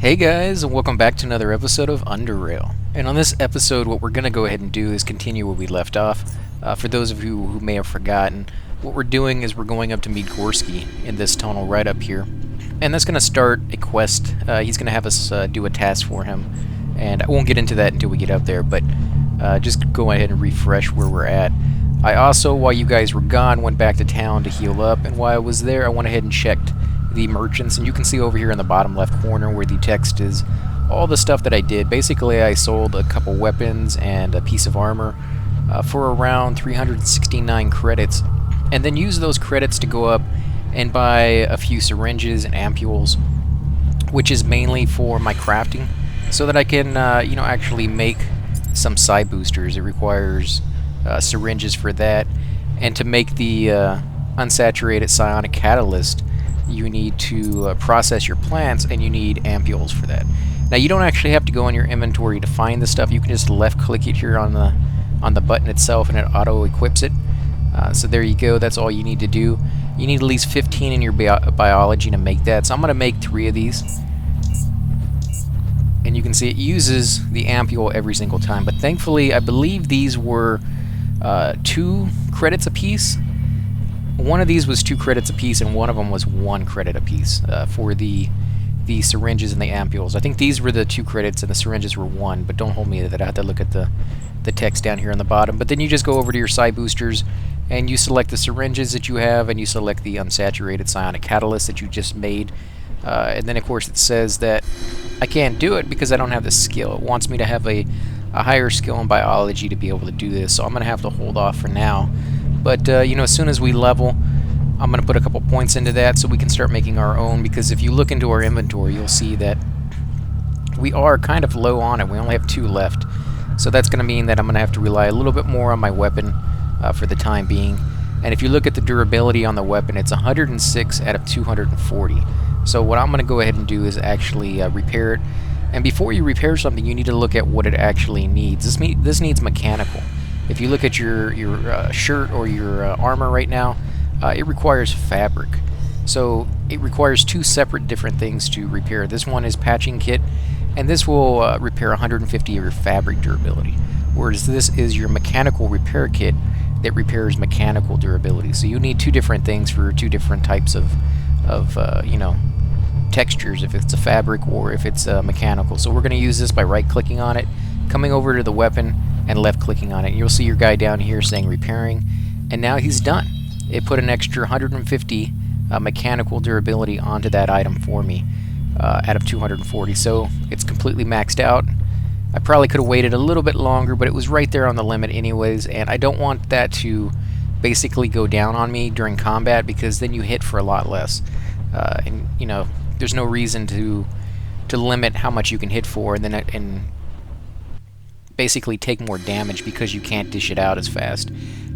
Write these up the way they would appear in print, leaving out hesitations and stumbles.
Hey guys, and welcome back to another episode of Underrail. And on this episode, what we're going to go ahead and do is continue where we left off. For those of you who may have forgotten, what we're doing is we're going up to meet Gorski in this tunnel right up here. And that's going to start a quest. He's going to have us do a task for him. And I won't get into that until we get up there, but just go ahead and refresh where we're at. I also, while you guys were gone, went back to town to heal up. And while I was there, I went ahead and checked the merchants, and you can see over here in the bottom left corner where the text is all the stuff that I did. Basically, I sold a couple weapons and a piece of armor for around 369 credits, and then used those credits to go up and buy a few syringes and ampules, which is mainly for my crafting, so that I can actually make some psi boosters. It requires syringes for that, and to make the unsaturated psionic catalyst, you need to process your plants, and you need ampules for that. Now, you don't actually have to go in your inventory to find the stuff. You can just left-click it here on the button itself, and it auto-equips it. So there you go. That's all you need to do. You need at least 15 in your biology to make that. So I'm going to make 3 of these. And you can see it uses the ampule every single time. But thankfully, I believe these were 2 credits apiece. One of these was 2 credits apiece, and one of them was 1 credit apiece for the syringes and the ampules. I think these were the 2 credits, and the syringes were 1, but don't hold me to that. I have to look at the text down here on the bottom. But then you just go over to your psi boosters, and you select the syringes that you have, and you select the unsaturated psionic catalyst that you just made. And then, of course, it says that I can't do it because I don't have the skill. It wants me to have a higher skill in biology to be able to do this, so I'm going to have to hold off for now. But, as soon as we level, I'm going to put a couple points into that so we can start making our own, because if you look into our inventory, you'll see that we are kind of low on it. We only have 2 left. So that's going to mean that I'm going to have to rely a little bit more on my weapon for the time being. And if you look at the durability on the weapon, it's 106 out of 240. So what I'm going to go ahead and do is actually repair it. And before you repair something, you need to look at what it actually needs. This needs mechanical. If you look at your shirt or your armor right now, it requires fabric. So it requires 2 separate different things to repair. This one is patching kit, and this will repair 150 of your fabric durability. Whereas this is your mechanical repair kit that repairs mechanical durability. So you need 2 different things for 2 different types of textures, if it's a fabric or if it's mechanical. So we're going to use this by right-clicking on it, coming over to the weapon, and left-clicking on it. And you'll see your guy down here saying repairing, and now he's done. It put an extra 150 mechanical durability onto that item for me out of 240, so it's completely maxed out. I probably could have waited a little bit longer, but it was right there on the limit anyways, and I don't want that to basically go down on me during combat, because then you hit for a lot less. And there's no reason to limit how much you can hit for, and then basically take more damage because you can't dish it out as fast.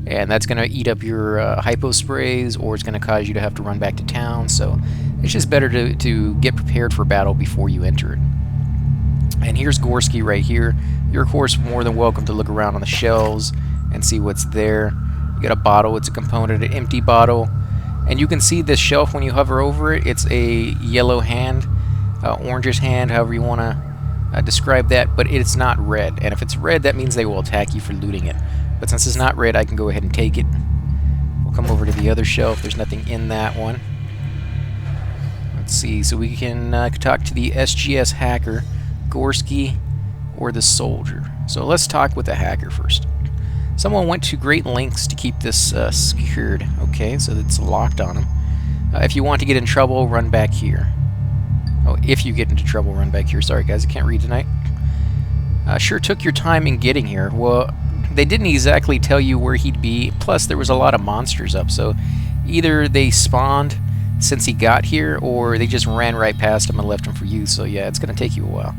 And that's going to eat up your hypo sprays, or it's going to cause you to have to run back to town. So it's just better to get prepared for battle before you enter it. And here's Gorski right here. You're, of course, more than welcome to look around on the shelves and see what's there. You got a bottle. It's a component, an empty bottle. And you can see this shelf when you hover over it. It's a yellow hand, orangish hand, however you want to describe that, but it's not red. And if it's red, that means they will attack you for looting it. But since it's not red, I can go ahead and take it. We'll come over to the other shelf. There's nothing in that one. Let's see. So we can talk to the SGS hacker, Gorski, or the soldier. So let's talk with the hacker first. Someone went to great lengths to keep this secured. Okay, so it's locked on him. If you want to get in trouble, run back here. Oh, if you get into trouble, run back here. Sorry, guys, I can't read tonight. Sure took your time in getting here. Well, they didn't exactly tell you where he'd be. Plus, there was a lot of monsters up, so either they spawned since he got here, or they just ran right past him and left him for you. So yeah, it's going to take you a while.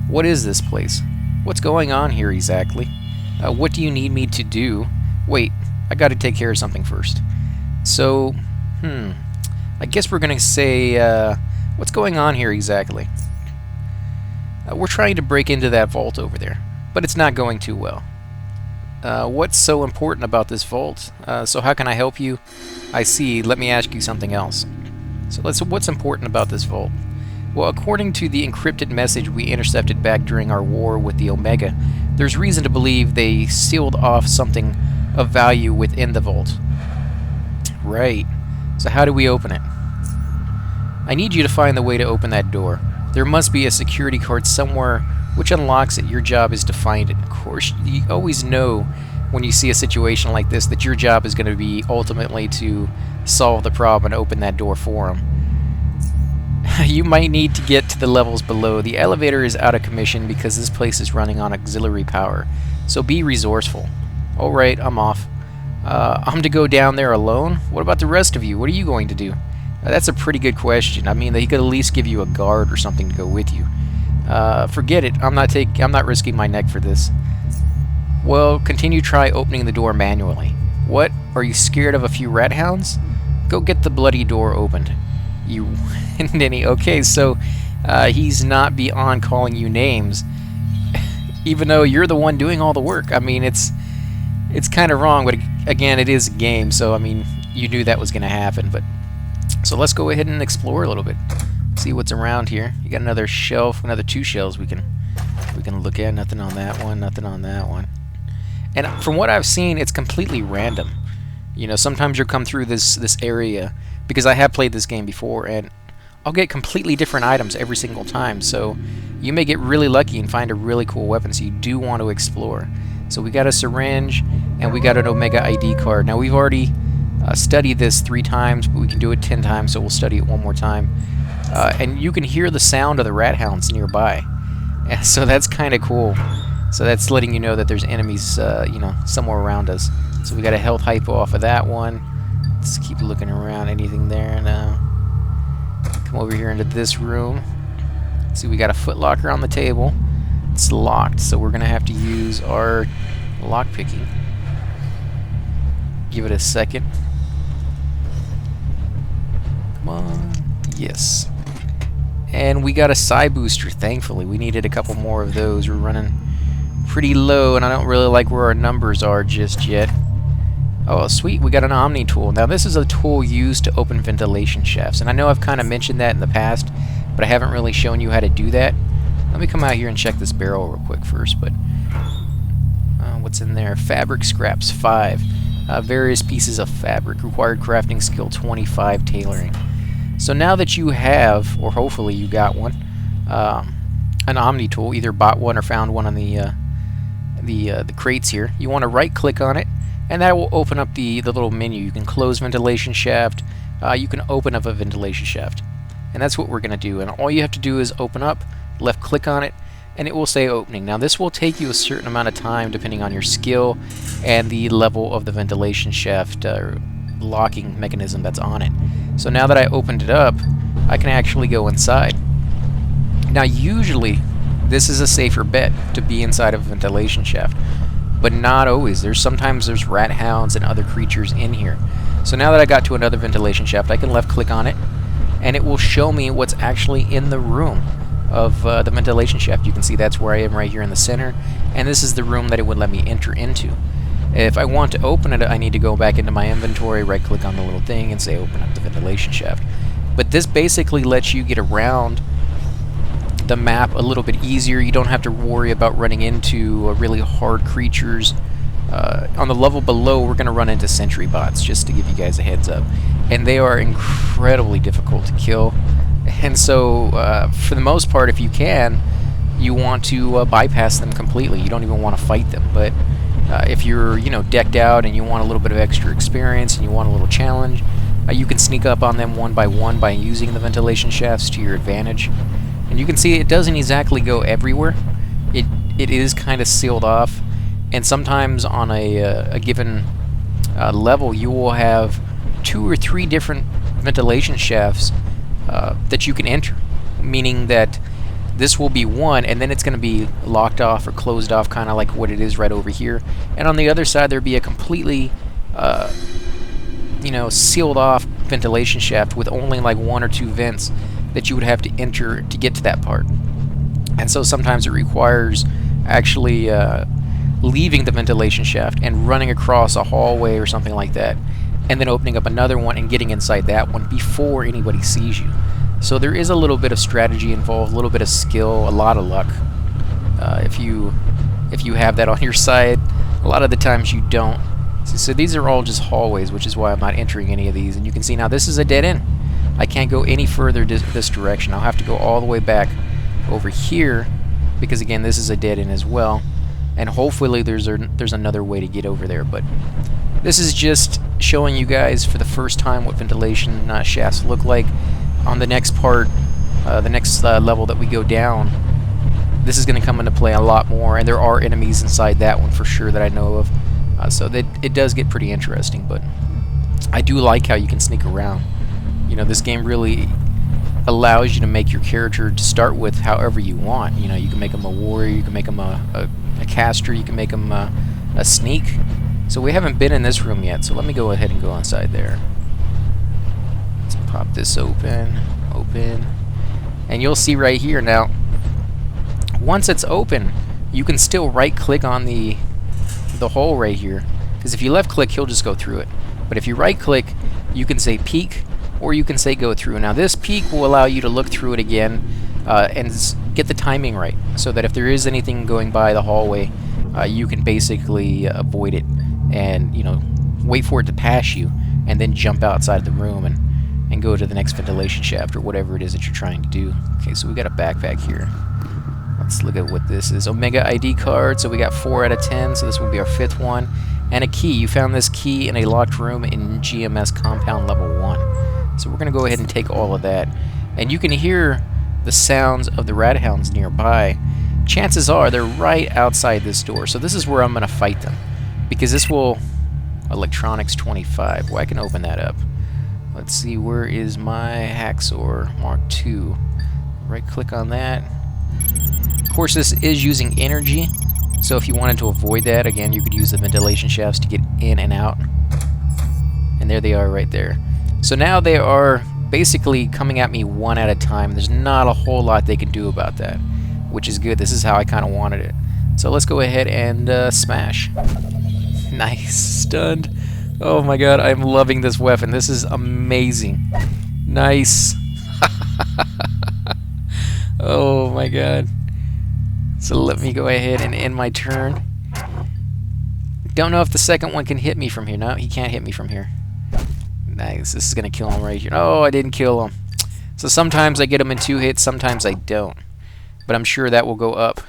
What is this place? What's going on here exactly? What do you need me to do? Wait, I got to take care of something first. So, I guess we're going to say... what's going on here exactly? We're trying to break into that vault over there, but it's not going too well. What's so important about this vault? So how can I help you? I see. Let me ask you something else. So what's important about this vault? Well, according to the encrypted message we intercepted back during our war with the Omega, there's reason to believe they sealed off something of value within the vault. Right. So how do we open it? I need you to find the way to open that door. There must be a security card somewhere which unlocks it. Your job is to find it. Of course, you always know when you see a situation like this that your job is going to be ultimately to solve the problem and open that door for them. You might need to get to the levels below. The elevator is out of commission because this place is running on auxiliary power. So be resourceful. Alright, I'm off. I'm to go down there alone? What about the rest of you? What are you going to do? That's a pretty good question. I mean, they could at least give you a guard or something to go with you. Forget it. I'm not risking my neck for this. Well, try opening the door manually. What? Are you scared of a few rat hounds? Go get the bloody door opened. You ninny. Okay, so he's not beyond calling you names, even though you're the one doing all the work. I mean, it's kind of wrong, but again, it is a game, so I mean, you knew that was going to happen. But so let's go ahead and explore a little bit, see what's around here. You got another shelf, another 2 shelves we can look at. Nothing on that one, nothing on that one. And from what I've seen, it's completely random. You know, sometimes you'll come through this area, because I have played this game before, and I'll get completely different items every single time. So you may get really lucky and find a really cool weapon, so you do want to explore. So we got a syringe, and we got an Omega ID card. Now we've already studied this 3 times, but we can do it 10 times, so we'll study it one more time. And you can hear the sound of the rat hounds nearby. And so that's kind of cool. So that's letting you know that there's enemies, you know, somewhere around us. So we got a health hypo off of that one. Let's keep looking around. Anything there? No. Come over here into this room. See, we got a footlocker on the table. It's locked, so we're gonna have to use our lock picking. Give it a second. Come on. Yes. And we got a psi booster, thankfully. We needed a couple more of those. We're running pretty low, and I don't really like where our numbers are just yet. Oh, sweet, we got an Omni tool. Now, this is a tool used to open ventilation shafts, and I know I've kind of mentioned that in the past, but I haven't really shown you how to do that. Let me come out here and check this barrel real quick first, but what's in there? Fabric scraps 5. Various pieces of fabric. Required crafting skill 25, tailoring. So now that you have, or hopefully you got one, an Omni tool, either bought one or found one on the crates here, you want to right-click on it, and that will open up the little menu. You can close ventilation shaft, you can open up a ventilation shaft. And that's what we're going to do. And all you have to do is open up, left click on it, and it will say opening. Now this will take you a certain amount of time depending on your skill and the level of the ventilation shaft locking mechanism that's on it. So now that I opened it up, I can actually go inside. Now usually this is a safer bet to be inside of a ventilation shaft, but not always. Sometimes there's rat hounds and other creatures in here. So now that I got to another ventilation shaft, I can left click on it, and it will show me what's actually in the room of the ventilation shaft. You can see that's where I am right here in the center, and this is the room that it would let me enter into. If I want to open it, I need to go back into my inventory, right click on the little thing, and say open up the ventilation shaft. But this basically lets you get around the map a little bit easier. You don't have to worry about running into really hard creatures. On the level below, we're going to run into sentry bots, just to give you guys a heads up. And they are incredibly difficult to kill. And so, for the most part, if you can, you want to bypass them completely. You don't even want to fight them. But if you're, decked out and you want a little bit of extra experience and you want a little challenge, you can sneak up on them one by one by using the ventilation shafts to your advantage. And you can see it doesn't exactly go everywhere. It is kind of sealed off. And sometimes on a given level, you will have 2 or 3 different ventilation shafts that you can enter, meaning that this will be one, and then it's going to be locked off or closed off, kind of like what it is right over here. And on the other side, there'd be a completely, sealed off ventilation shaft with only like 1 or 2 vents that you would have to enter to get to that part. And so sometimes it requires actually leaving the ventilation shaft and running across a hallway or something like that, and then opening up another one and getting inside that one before anybody sees you. So there is a little bit of strategy involved, a little bit of skill, a lot of luck. If you have that on your side, a lot of the times you don't. So these are all just hallways, which is why I'm not entering any of these. And you can see now this is a dead end. I can't go any further this direction. I'll have to go all the way back over here, because again, this is a dead end as well. And hopefully there's another way to get over there. But this is just showing you guys for the first time what ventilation shafts look like. On the next part, the next level that we go down, this is going to come into play a lot more, and there are enemies inside that one for sure that I know of. So that it does get pretty interesting, but I do like how you can sneak around. You know, this game really allows you to make your character to start with however you want. You know, you can make him a warrior, you can make him a caster, you can make him a sneak. So we haven't been in this room yet, so let me go ahead and go inside there. Let's pop this open, and you'll see right here now, once it's open, you can still right click on the hole right here, because if you left click, he'll just go through it. But if you right click, you can say peek, or you can say go through. Now this peek will allow you to look through it again and get the timing right, so that if there is anything going by the hallway, you can basically avoid it and, you know, wait for it to pass you and then jump outside the room and go to the next ventilation shaft or whatever it is that you're trying to do. Okay, so we got a backpack here. Let's look at what this is. Omega ID card, so we got 4 out of 10, so this will be our 5th one. And a key. You found this key in a locked room in GMS compound level 1. So we're going to go ahead and take all of that. And you can hear the sounds of the rat hounds nearby. Chances are they're right outside this door. So this is where I'm going to fight them, because this will... Electronics 25. Well, I can open that up. Let's see, where is my Hacksaw Mark II? Right click on that. Of course, this is using energy, so if you wanted to avoid that, again, you could use the ventilation shafts to get in and out. And there they are right there. So now they are basically coming at me one at a time. There's not a whole lot they can do about that, which is good. This is how I kind of wanted it. So let's go ahead and smash. Nice. Stunned. Oh my god, I'm loving this weapon. This is amazing. Nice. Oh my god. So let me go ahead and end my turn. Don't know if the second one can hit me from here. No, he can't hit me from here. Nice. This is going to kill him right here. Oh, I didn't kill him. So sometimes I get him in 2 hits, sometimes I don't. But I'm sure that will go up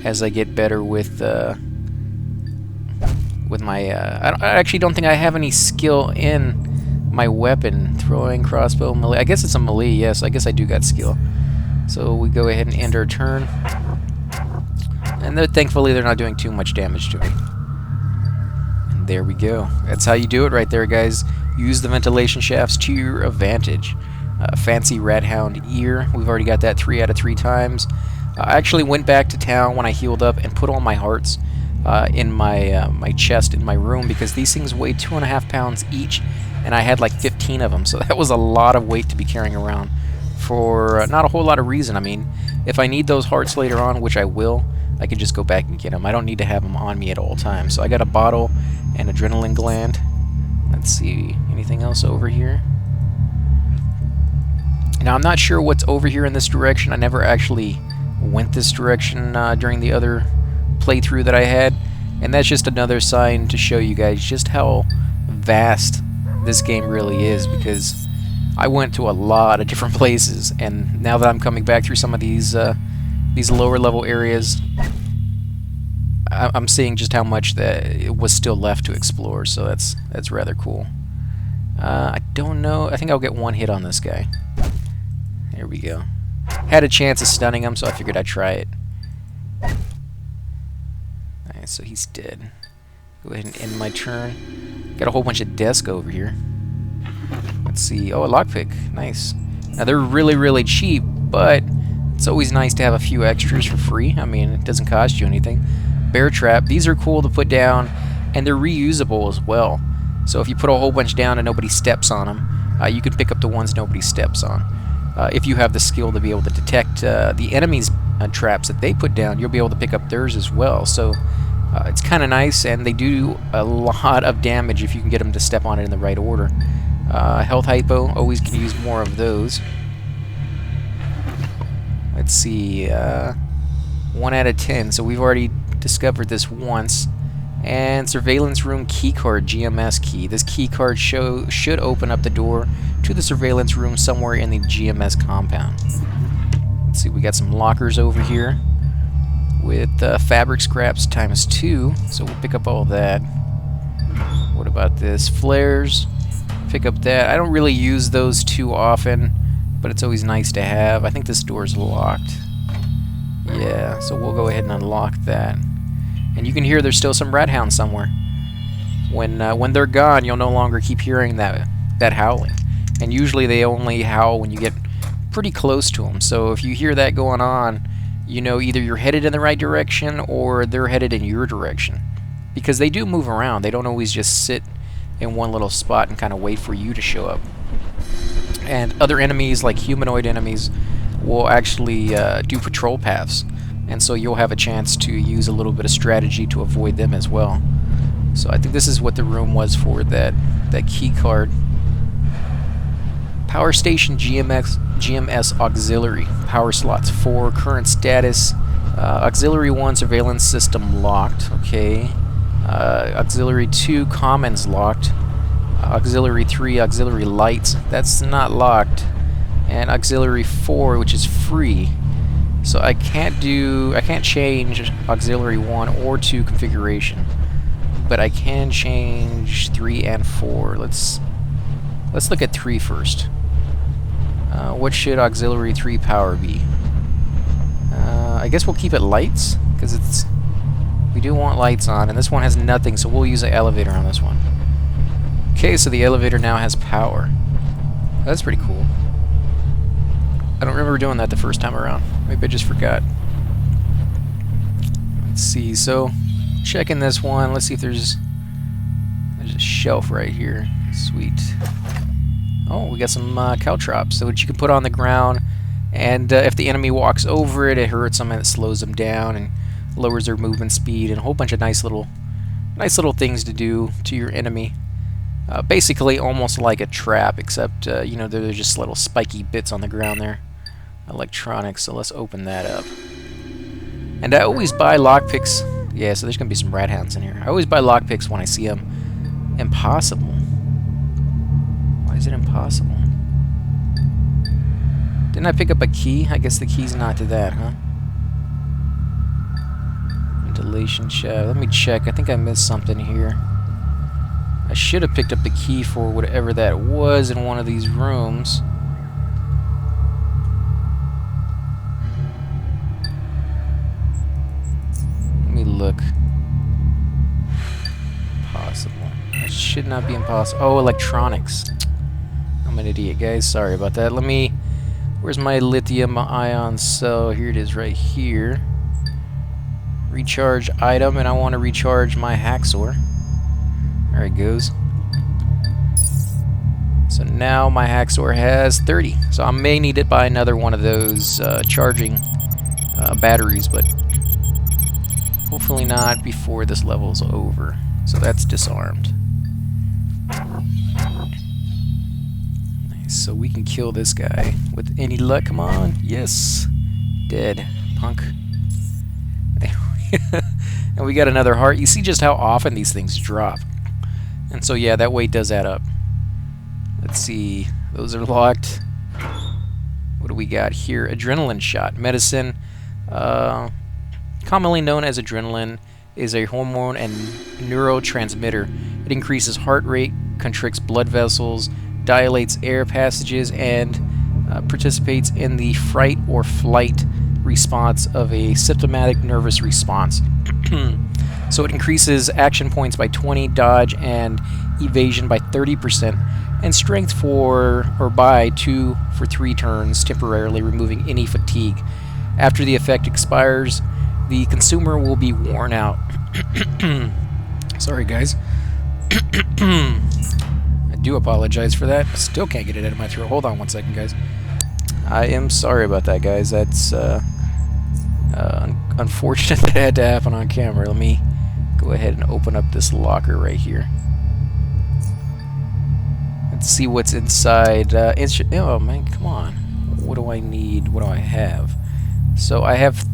as I get better with my... I actually don't think I have any skill in my weapon. Throwing, crossbow, melee. I guess it's a melee, yes. I guess I do got skill. So we go ahead and end our turn. And thankfully they're not doing too much damage to me. And there we go. That's how you do it right there, guys. Use the ventilation shafts to your advantage. Fancy rat hound ear. We've already got that 3 out of 3 times. I actually went back to town when I healed up and put all my hearts in my chest in my room, because these things weigh 2.5 pounds each, and I had like 15 of them. So that was a lot of weight to be carrying around for not a whole lot of reason. I mean, if I need those hearts later on, which I will, I could just go back and get them. I don't need to have them on me at all times. So I got a bottle and adrenaline gland. Let's see, anything else over here? Now, I'm not sure what's over here in this direction. I never actually went this direction during the other playthrough that I had. And that's just another sign to show you guys just how vast this game really is, because I went to a lot of different places, and now that I'm coming back through some of these lower level areas, I'm seeing just how much that it was still left to explore. So that's rather cool. I don't know. I think I'll get 1 hit on this guy. There we go. Had a chance of stunning him, so I figured I'd try it. Alright, so he's dead. Go ahead and end my turn. Got a whole bunch of desk over here. Let's see. Oh, a lockpick. Nice. Now, they're really, really cheap, but it's always nice to have a few extras for free. I mean, it doesn't cost you anything. Bear trap. These are cool to put down, and they're reusable as well. So if you put a whole bunch down and nobody steps on them, you can pick up the ones nobody steps on. If you have the skill to be able to detect the enemy's traps that they put down, you'll be able to pick up theirs as well. So it's kind of nice, and they do a lot of damage if you can get them to step on it in the right order. Health hypo, always can use more of those. Let's see. 1 out of 10. So we've already discovered this once. And surveillance room keycard, GMS key. This keycard should open up the door to the surveillance room somewhere in the GMS compound. Let's see, we got some lockers over here with fabric scraps ×2, so we'll pick up all that. What about this? Flares, pick up that. I don't really use those too often, but it's always nice to have. I think this door's locked. Yeah, so we'll go ahead and unlock that. And you can hear there's still some rat hounds somewhere. When they're gone, you'll no longer keep hearing that howling. And usually they only howl when you get pretty close to them. So if you hear that going on, you know either you're headed in the right direction or they're headed in your direction. Because they do move around. They don't always just sit in one little spot and kind of wait for you to show up. And other enemies, like humanoid enemies, will actually do patrol paths. And so you'll have a chance to use a little bit of strategy to avoid them as well. So I think this is what the room was for that key card. Power station GMS auxiliary. Power slots 4. Current status. Auxiliary 1 surveillance system locked. Okay. Auxiliary 2 commons locked. Auxiliary 3 auxiliary lights. That's not locked. And auxiliary 4, which is free. So I can't change auxiliary 1 or 2 configuration, but I can change 3 and 4. Let's look at 3 first. What should auxiliary 3 power be? I guess we'll keep it lights, because we do want lights on, and this one has nothing, so we'll use an elevator on this one. Okay, so the elevator now has power. That's pretty cool. I don't remember doing that the first time around. Maybe I just forgot. Let's see, so checking this one. Let's see if there's a shelf right here. Sweet. Oh, we got some caltrops, so which you can put on the ground, and if the enemy walks over it, it hurts them and it slows them down and lowers their movement speed, and a whole bunch of nice little things to do to your enemy. Basically, almost like a trap, except you know, there's just little spiky bits on the ground there. Electronics, so let's open that up. And I always buy lockpicks. Yeah, so there's gonna be some rat hounds in here. I always buy lockpicks when I see them impossible. Why is it impossible? Didn't I pick up a key? I guess the key's not to that, huh? Ventilation shaft. Let me check. I think I missed something here. I should have picked up the key for whatever that was in one of these rooms. Let me look. Possible. That should not be impossible. Oh, electronics. I'm an idiot, guys. Sorry about that. Let me... Where's my lithium ion cell? Here it is right here. Recharge item, and I want to recharge my hacksaw. There it goes. So now my hacksaw has 30. So I may need to buy another one of those charging batteries, but hopefully not before this level's over. So that's disarmed. Nice. So we can kill this guy with any luck. Come on. Yes. Dead. Punk. And we got another heart. You see just how often these things drop. And so yeah, that weight does add up. Let's see. Those are locked. What do we got here? Adrenaline shot. Medicine. Commonly known as adrenaline, is a hormone and neurotransmitter. It increases heart rate, constricts blood vessels, dilates air passages, and participates in the fright or flight response of a symptomatic nervous response. So it increases action points by 20, dodge and evasion by 30%, and strength by 2 for 3 turns, temporarily removing any fatigue. After the effect expires, the consumer will be worn out. Sorry, guys. I do apologize for that. I still can't get it out of my throat. Hold on one second, guys. I am sorry about that, guys. That's unfortunate that had to happen on camera. Let me go ahead and open up this locker right here. Let's see what's inside. Oh man, come on. What do I need? What do I have? So I have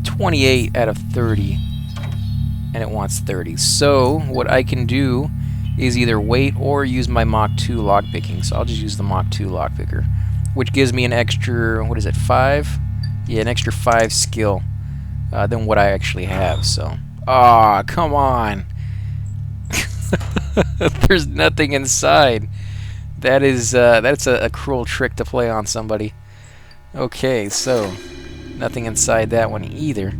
28 out of 30, and it wants 30. So what I can do is either wait or use my Mach 2 lockpicking. So I'll just use the Mach 2 lockpicker, which gives me an extra, what is it, 5? Yeah, an extra 5 skill than what I actually have. So, come on. There's nothing inside. That's a cruel trick to play on somebody. Okay, so nothing inside that one either.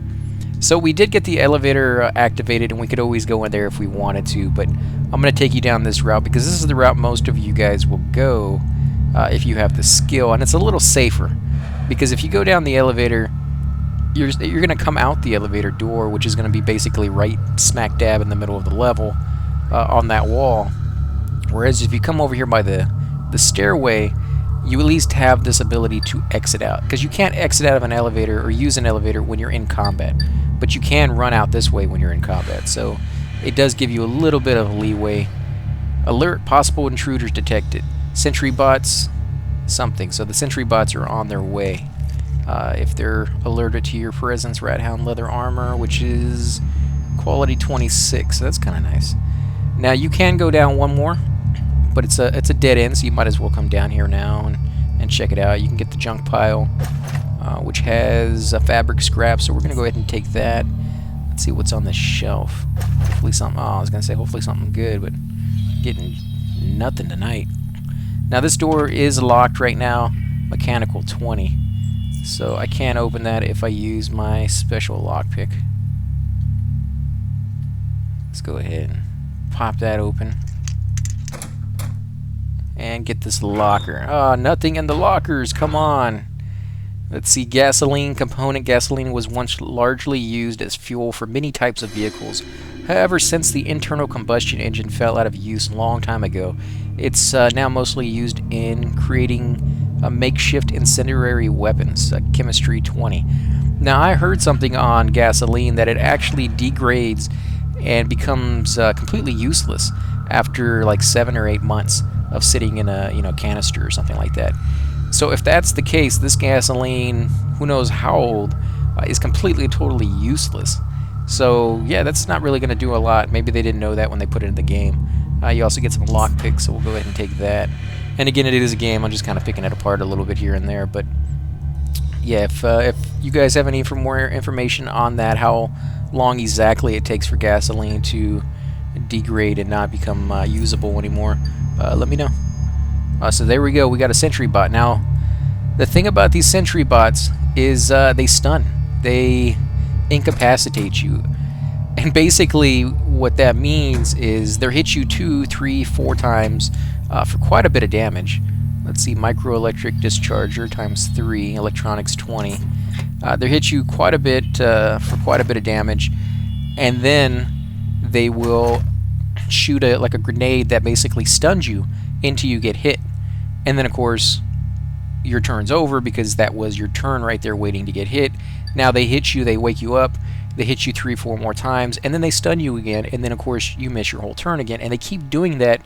So we did get the elevator activated, and we could always go in there if we wanted to, but I'm going to take you down this route because this is the route most of you guys will go if you have the skill, and it's a little safer because if you go down the elevator, you're going to come out the elevator door, which is going to be basically right smack dab in the middle of the level on that wall. Whereas if you come over here by the stairway, you at least have this ability to exit out, because you can't exit out of an elevator or use an elevator when you're in combat, but you can run out this way when you're in combat. So it does give you a little bit of leeway. Alert, possible intruders detected. Sentry bots, something. So the sentry bots are on their way. If they're alerted to your presence, rat hound leather armor, which is quality 26, so that's kind of nice. Now you can go down one more, but it's a dead end, so you might as well come down here now and check it out. You can get the junk pile, which has a fabric scrap, so we're gonna go ahead and take that. Let's see what's on the shelf. Hopefully something. Oh, I was gonna say hopefully something good, but getting nothing tonight. Now this door is locked right now, mechanical 20. So I can't open that if I use my special lockpick. Let's go ahead and pop that open. And get this locker. Nothing in the lockers, come on. Let's see, gasoline component. Gasoline was once largely used as fuel for many types of vehicles. However, since the internal combustion engine fell out of use a long time ago, it's now mostly used in creating makeshift incendiary weapons, chemistry 20. Now, I heard something on gasoline that it actually degrades and becomes completely useless after like 7 or 8 months of sitting in a canister or something like that. So if that's the case, this gasoline, who knows how old, is completely totally useless. So yeah, that's not really going to do a lot. Maybe they didn't know that when they put it in the game. You also get some lockpicks, so we'll go ahead and take that. And again, it is a game. I'm just kind of picking it apart a little bit here and there. But yeah, if you guys have any more information on that, how long exactly it takes for gasoline to degrade and not become usable anymore, let me know. So there we go. We got a sentry bot. Now, the thing about these sentry bots is they stun. They incapacitate you. And basically what that means is they'll hit you 2, 3, 4 times for quite a bit of damage. Let's see, microelectric discharger times 3, electronics 20. They'll hit you quite a bit for quite a bit of damage, and then they will shoot like a grenade that basically stuns you until you get hit. And then of course your turn's over because that was your turn right there waiting to get hit. Now they hit you, they wake you up, they hit you 3, 4 more times, and then they stun you again, and then of course you miss your whole turn again, and they keep doing that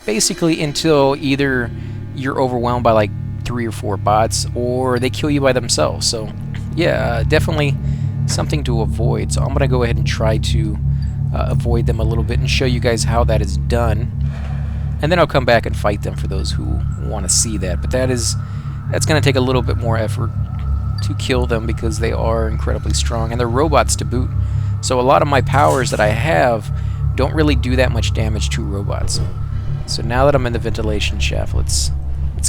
basically until either you're overwhelmed by like 3 or 4 bots, or they kill you by themselves. So yeah, definitely something to avoid. So I'm gonna go ahead and try to avoid them a little bit and show you guys how that is done, and then I'll come back and fight them for those who want to see that. But that's gonna take a little bit more effort to kill them because they are incredibly strong, and they're robots to boot. So a lot of my powers that I have don't really do that much damage to robots. So now that I'm in the ventilation shaft, let's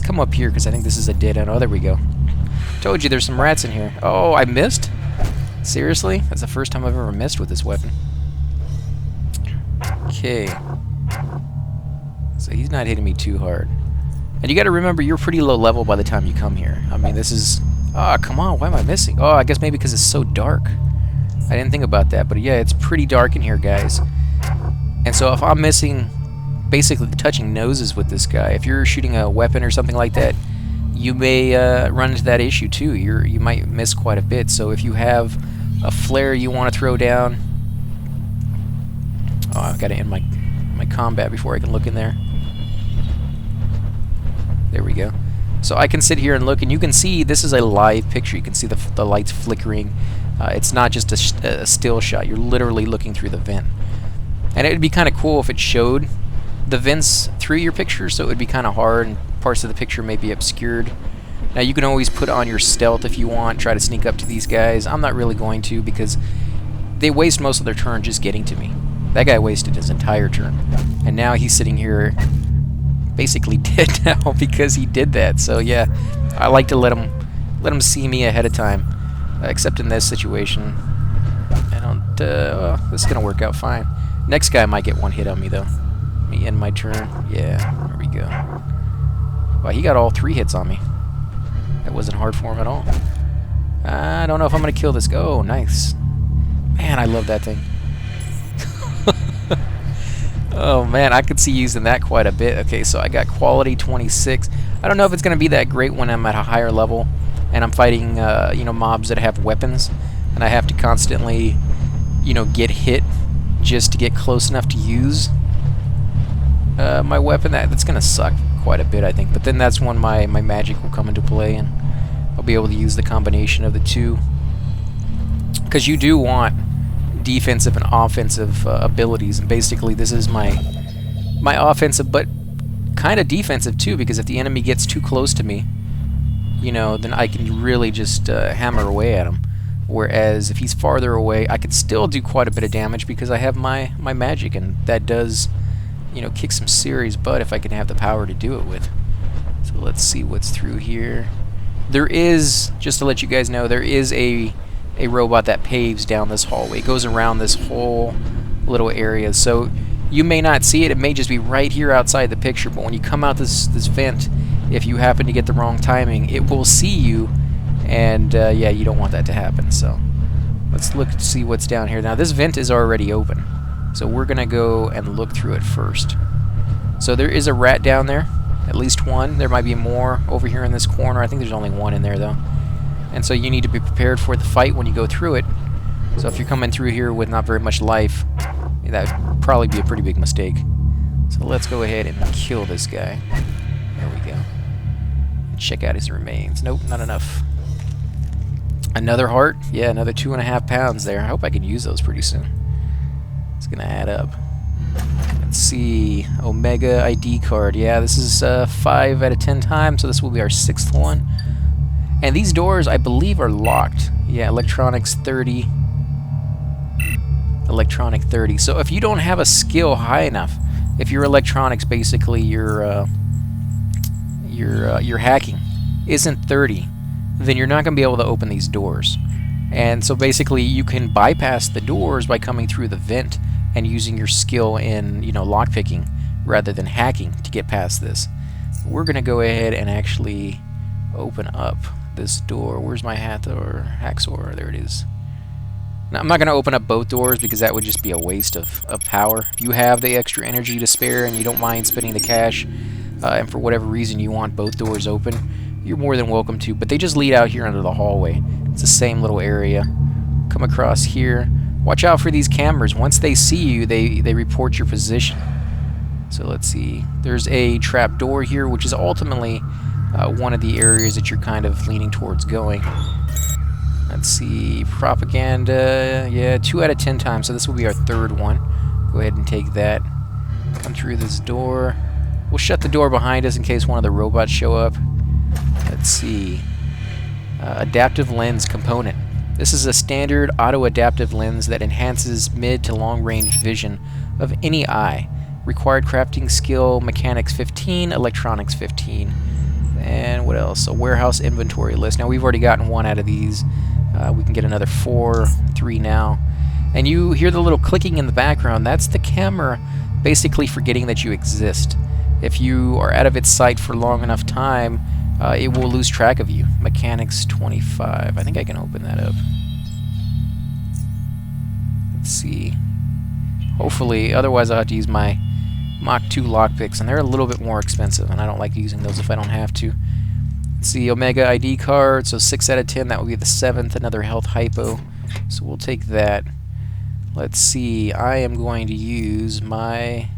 come up here because I think this is a dead end. Oh, there we go. Told you there's some rats in here. Oh, I missed? Seriously? That's the first time I've ever missed with this weapon. Okay. So he's not hitting me too hard. And you got to remember, you're pretty low level by the time you come here. I mean, this is... Oh, come on, why am I missing? Oh, I guess maybe because it's so dark. I didn't think about that, but yeah, it's pretty dark in here, guys. And so if I'm missing basically touching noses with this guy, if you're shooting a weapon or something like that, you may run into that issue too. You might miss quite a bit. So if you have a flare you want to throw down... Oh, I've got to end my combat before I can look in there. There we go. So I can sit here and look, and you can see this is a live picture. You can see the lights flickering. It's not just a still shot. You're literally looking through the vent. And it would be kind of cool if it showed the vents through your picture, so it would be kind of hard, and parts of the picture may be obscured. Now you can always put on your stealth if you want, try to sneak up to these guys. I'm not really going to, because they waste most of their turn just getting to me. That guy wasted his entire turn. And now he's sitting here basically dead now because he did that. So yeah, I like to let him see me ahead of time. Except in this situation, I don't, well, this is gonna work out fine. Next guy might get one hit on me though. Let me end my turn. Yeah, there we go. Wow, he got all 3 hits on me. That wasn't hard for him at all. I don't know if I'm gonna kill this. Oh, nice. Man, I love that thing. Oh man, I could see using that quite a bit. Okay, so I got quality 26. I don't know if it's gonna be that great when I'm at a higher level and I'm fighting, you know, mobs that have weapons, and I have to constantly, you know, get hit just to get close enough to use my weapon. That's gonna suck quite a bit, I think. But then that's when my magic will come into play, and I'll be able to use the combination of the two. Because you do want defensive and offensive abilities, and basically this is my offensive, but kind of defensive too, because if the enemy gets too close to me, you know, then I can really just hammer away at him. Whereas if he's farther away, I could still do quite a bit of damage because I have my magic, and that does, you know, kick some serious butt if I can have the power to do it with. So let's see what's through here. There is, just to let you guys know, there is a robot that paves down this hallway. It goes around this whole little area, so you may not see it. It may just be right here outside the picture, but when you come out this vent, if you happen to get the wrong timing, it will see you, and yeah, you don't want that to happen. So let's look to see what's down here. Now this vent is already open, so we're gonna go and look through it first. So there is a rat down there, at least one. There might be more over here in this corner. I think there's only one in there though. And so you need to be prepared for the fight when you go through it. So if you're coming through here with not very much life, that would probably be a pretty big mistake. So let's go ahead and kill this guy. There we go. Check out his remains. Nope, not enough. Another heart? Yeah, another 2.5 pounds there. I hope I can use those pretty soon. It's gonna add up. Let's see. Omega ID card. Yeah, this is 5 out of 10 times, so this will be our 6th one. And these doors, I believe, are locked. Yeah, electronics 30. Electronic 30. So if you don't have a skill high enough, if your electronics, basically your hacking isn't 30, then you're not going to be able to open these doors. And so basically you can bypass the doors by coming through the vent and using your skill in, you know, lockpicking rather than hacking to get past this. We're going to go ahead and actually open up this door. Where's my hacksaw? There it is. Now, I'm not going to open up both doors because that would just be a waste of power. If you have the extra energy to spare and you don't mind spending the cash, and for whatever reason you want both doors open, you're more than welcome to. But they just lead out here under the hallway. It's the same little area. Come across here. Watch out for these cameras. Once they see you, they report your position. So let's see. There's a trap door here, which is ultimately one of the areas that you're kind of leaning towards going. Let's see, propaganda, yeah, 2 out of 10 times, so this will be our 3rd one. Go ahead and take that. Come through this door. We'll shut the door behind us in case one of the robots show up. Let's see. Adaptive lens component. This is a standard auto-adaptive lens that enhances mid to long-range vision of any eye. Required crafting skill, mechanics 15, electronics 15. And what else? A warehouse inventory list. Now we've already gotten 1 out of these. We can get another 3 now. And you hear the little clicking in the background. That's the camera basically forgetting that you exist. If you are out of its sight for long enough time, it will lose track of you. Mechanics 25. I think I can open that up. Let's see. Hopefully, otherwise I'll have to use my Mach 2 lockpicks, and they're a little bit more expensive, and I don't like using those if I don't have to. Let's see, Omega ID card, so 6 out of 10, that would be the 7th, another health hypo, so we'll take that. Let's see, I am going to use my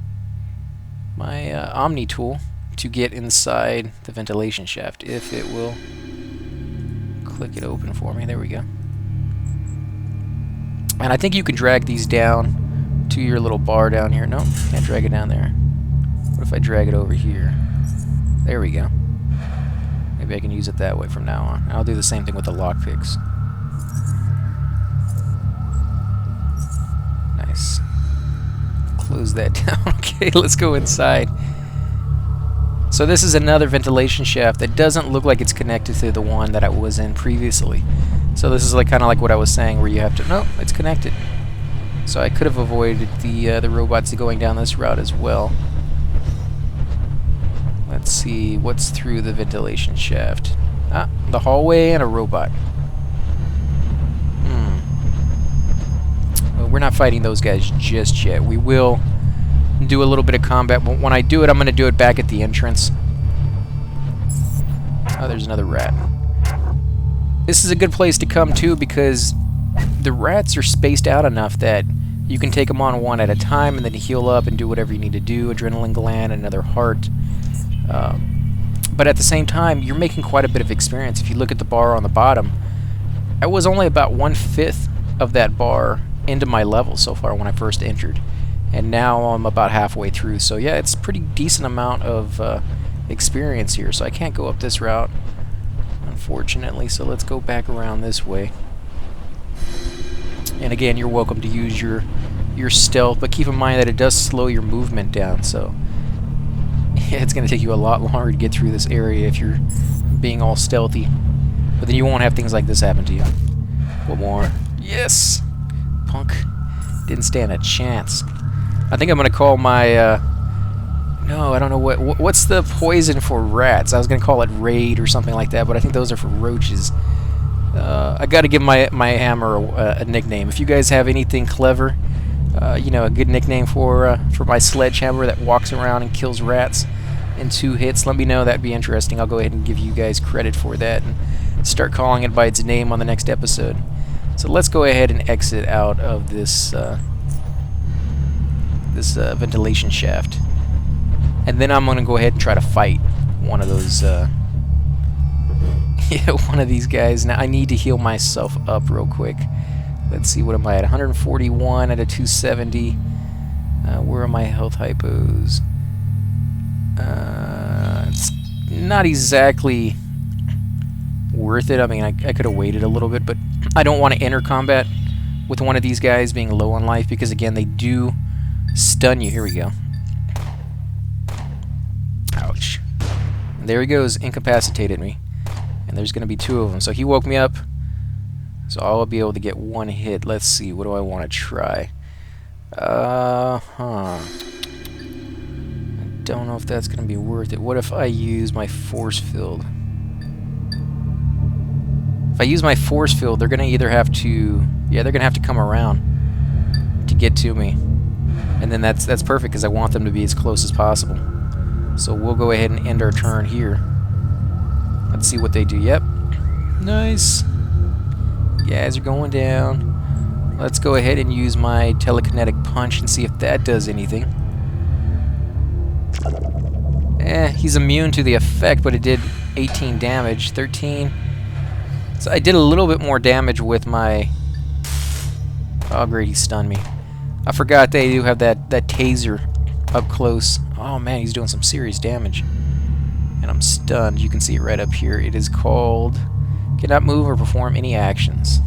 Omni tool to get inside the ventilation shaft. If it will click it open for me. There we go. And I think you can drag these down to your little bar down here. Nope, can't drag it down there. What if I drag it over here? There we go. Maybe I can use it that way from now on. I'll do the same thing with the lockpicks. Nice. Close that down. Okay, let's go inside. So this is another ventilation shaft that doesn't look like it's connected to the one that I was in previously. So this is like kind of like what I was saying, where you have to... No, it's connected. So I could have avoided the robots going down this route as well. Let's see what's through the ventilation shaft. Ah, the hallway and a robot. Well, we're not fighting those guys just yet. We will do a little bit of combat, but when I do it, I'm going to do it back at the entrance. Oh, there's another rat. This is a good place to come to because the rats are spaced out enough that you can take them on one at a time and then heal up and do whatever you need to do. Adrenaline gland, another heart. But at the same time, you're making quite a bit of experience. If you look at the bar on the bottom, I was only about 1/5 of that bar into my level so far when I first entered. And now I'm about halfway through. So yeah, it's a pretty decent amount of experience here. So I can't go up this route, unfortunately. So let's go back around this way. And again, you're welcome to use your stealth, but keep in mind that it does slow your movement down. So yeah, it's going to take you a lot longer to get through this area if you're being all stealthy. But then you won't have things like this happen to you. One more. Yes! Punk. Didn't stand a chance. I think I'm going to call my... no, I don't know what's the poison for rats. I was going to call it raid or something like that, but I think those are for roaches. I got to give my hammer a nickname. If you guys have anything clever, you know, a good nickname for my sledgehammer that walks around and kills rats in 2 hits, let me know. That'd be interesting. I'll go ahead and give you guys credit for that and start calling it by its name on the next episode. So let's go ahead and exit out of this ventilation shaft, and then I'm gonna go ahead and try to fight one of those yeah, one of these guys. Now I need to heal myself up real quick. Let's see, what am I at? 141 at a 270. Where are my health hypos? It's not exactly worth it. I mean, I could have waited a little bit, but I don't want to enter combat with one of these guys being low on life because, again, they do stun you. Here we go. Ouch. And there he goes, incapacitated me. And there's going to be 2 of them. So he woke me up. So I'll be able to get 1 hit. Let's see, what do I want to try? I don't know if that's going to be worth it. What if I use my force field? If I use my force field, they're going to either have to... Yeah, they're going to have to come around to get to me. And then that's perfect because I want them to be as close as possible. So we'll go ahead and end our turn here. Let's see what they do. Yep. Nice. Guys are going down. Let's go ahead and use my telekinetic punch and see if that does anything. He's immune to the effect, but it did 18 damage. 13. So I did a little bit more damage with my... Oh, great, he stunned me. I forgot they do have that taser up close. Oh, man, he's doing some serious damage. And I'm stunned. You can see it right up here. It is called... Cannot move or perform any actions.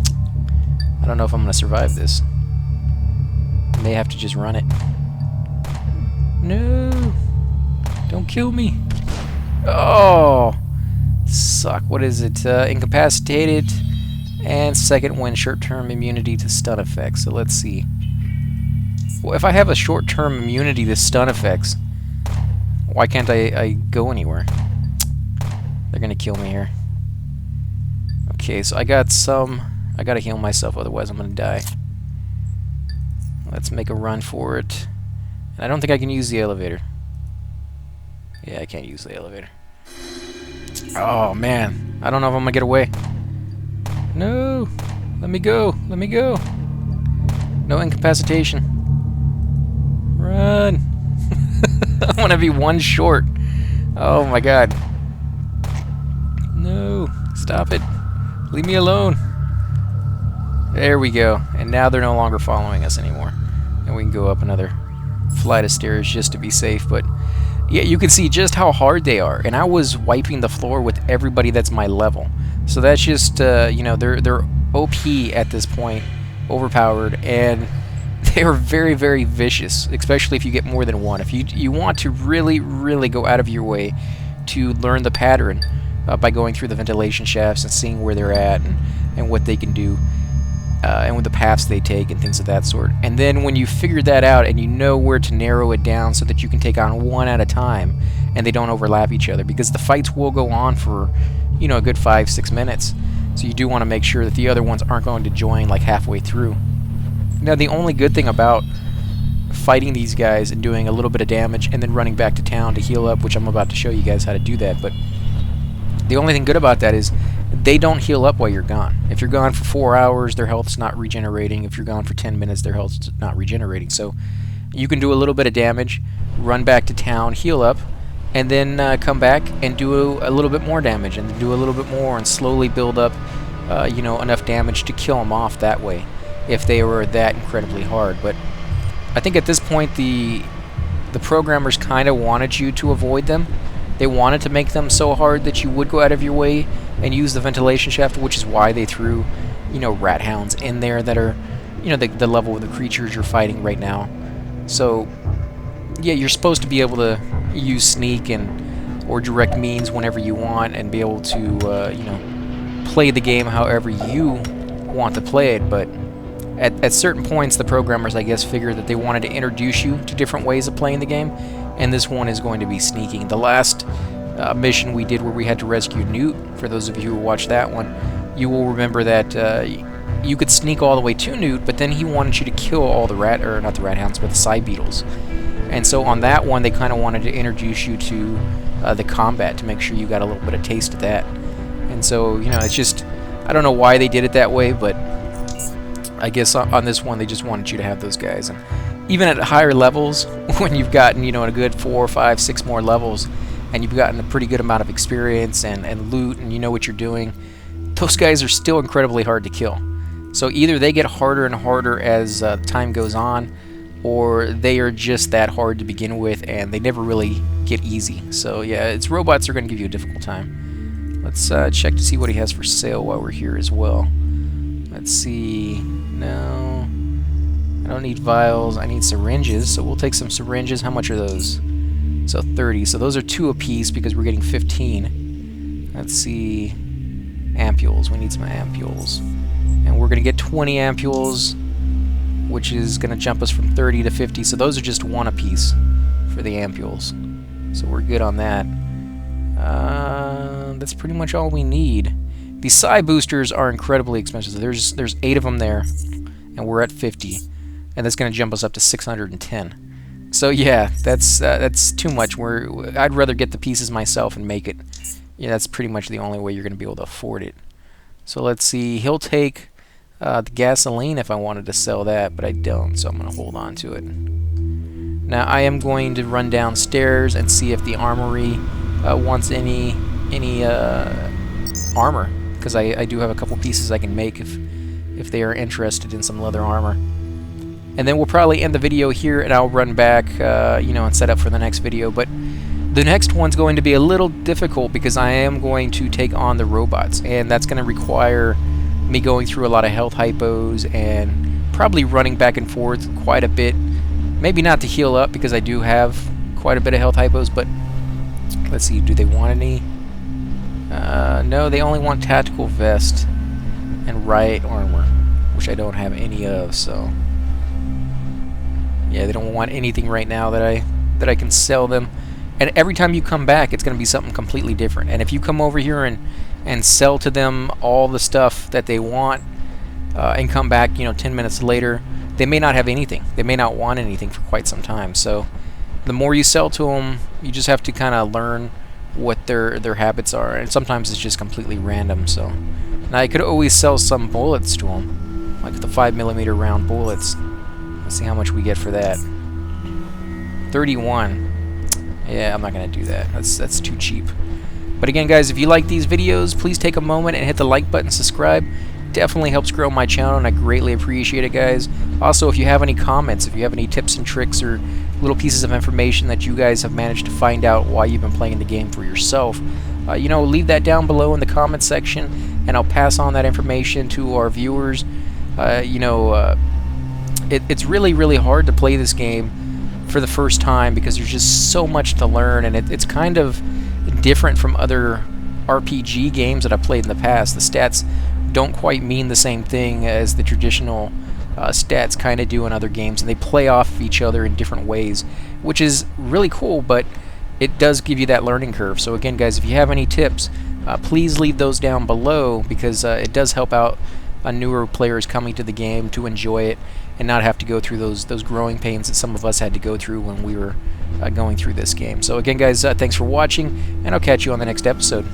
I don't know if I'm going to survive this. I may have to just run it. No! Don't kill me! Oh! Suck. What is it? Incapacitated. And second one, short-term immunity to stun effects. So let's see. Well, if I have a short-term immunity to stun effects, why can't I go anywhere? They're going to kill me here. Okay, so I got to heal myself, otherwise I'm going to die. Let's make a run for it. And I don't think I can use the elevator. Yeah, I can't use the elevator. Oh, man. I don't know if I'm going to get away. No! Let me go! Let me go! No incapacitation. Run! I want to be 1 short Oh my god. No, stop it. Leave me alone. There we go. And now they're no longer following us anymore. And we can go up another flight of stairs just to be safe. But yeah, you can see just how hard they are. And I was wiping the floor with everybody that's my level. So that's just, you know, they're OP at this point, overpowered, and they are very, very vicious, especially if you get more than one. If you want to really, really go out of your way to learn the pattern by going through the ventilation shafts and seeing where they're at and what they can do, and with the paths they take and things of that sort. And then when you figure that out and you know where to narrow it down so that you can take on one at a time and they don't overlap each other, because the fights will go on for, you know, a good 5-6 minutes. So you do want to make sure that the other ones aren't going to join like halfway through. Now, the only good thing about fighting these guys and doing a little bit of damage and then running back to town to heal up, which I'm about to show you guys how to do that, but the only thing good about that is they don't heal up while you're gone. If you're gone for 4 hours, their health's not regenerating. If you're gone for 10 minutes, their health's not regenerating. So you can do a little bit of damage, run back to town, heal up, and then come back and do a little bit more damage, and do a little bit more, and slowly build up, you know, enough damage to kill them off that way, if they were that incredibly hard. But I think at this point the programmers kind of wanted you to avoid them. They wanted to make them so hard that you would go out of your way and use the ventilation shaft, which is why they threw, you know, rat hounds in there that are, you know, the level of the creatures you're fighting right now. So yeah, you're supposed to be able to use sneak and or direct means whenever you want and be able to you know, play the game however you want to play it. But at certain points, the programmers, I guess, figured that they wanted to introduce you to different ways of playing the game, and this one is going to be sneaking. The last mission we did where we had to rescue Newt, for those of you who watched that one, you will remember that you could sneak all the way to Newt, but then he wanted you to kill all the not the rat hounds, but the side beetles. And so on that one, they kind of wanted to introduce you to the combat to make sure you got a little bit of taste of that. And so, you know, it's just, I don't know why they did it that way, but I guess on this one they just wanted you to have those guys. And even at higher levels, when you've gotten, you know, a good 4, 5, 6 more levels, and you've gotten a pretty good amount of experience and loot, and you know what you're doing, those guys are still incredibly hard to kill. So either they get harder and harder as time goes on, or they are just that hard to begin with, and they never really get easy. So yeah, its robots are going to give you a difficult time. Let's check to see what he has for sale while we're here as well. Let's see. No, I don't need vials. I need syringes, so we'll take some syringes. How much are those? So 30. So those are 2 apiece because we're getting 15. Let's see. Ampules. We need some ampules. And we're going to get 20 ampules, which is going to jump us from 30 to 50. So those are just 1 apiece for the ampules. So we're good on that. That's pretty much all we need. The psi boosters are incredibly expensive. There's 8 of them there, and we're at 50, and that's going to jump us up to 610. So yeah, that's too much. I'd rather get the pieces myself and make it. Yeah, that's pretty much the only way you're going to be able to afford it. So let's see. He'll take the gasoline if I wanted to sell that, but I don't, so I'm going to hold on to it. Now I am going to run downstairs and see if the armory wants any armor, because I do have a couple pieces I can make if they are interested in some leather armor. And then we'll probably end the video here, and I'll run back, you know, and set up for the next video. But the next one's going to be a little difficult because I am going to take on the robots, and that's going to require me going through a lot of health hypos and probably running back and forth quite a bit. Maybe not to heal up because I do have quite a bit of health hypos, but let's see, do they want any? No, they only want tactical vest and riot armor, which I don't have any of, so yeah, they don't want anything right now that I can sell them. And every time you come back, it's going to be something completely different. And if you come over here and sell to them all the stuff that they want, and come back, you know, 10 minutes later, they may not have anything. They may not want anything for quite some time. So the more you sell to them, you just have to kind of learn what their habits are, and sometimes it's just completely random. So now I could always sell some bullets to them, like the 5mm round bullets. Let's see how much we get for that. 31. Yeah, I'm not going to do that. That's too cheap. But again, guys, if you like these videos, please take a moment and hit the like button, subscribe. Definitely helps grow my channel, and I greatly appreciate it, guys. Also, if you have any comments, if you have any tips and tricks or little pieces of information that you guys have managed to find out why you've been playing the game for yourself, you know, leave that down below in the comment section, and I'll pass on that information to our viewers. It's really, really hard to play this game for the first time because there's just so much to learn, and it's kind of different from other RPG games that I've played in the past. The stats don't quite mean the same thing as the traditional stats kind of do in other games, and they play off each other in different ways, which is really cool, but it does give you that learning curve. So again, guys, if you have any tips, please leave those down below, because it does help out newer players coming to the game to enjoy it and not have to go through those growing pains that some of us had to go through when we were going through this game. So again, guys, thanks for watching, and I'll catch you on the next episode.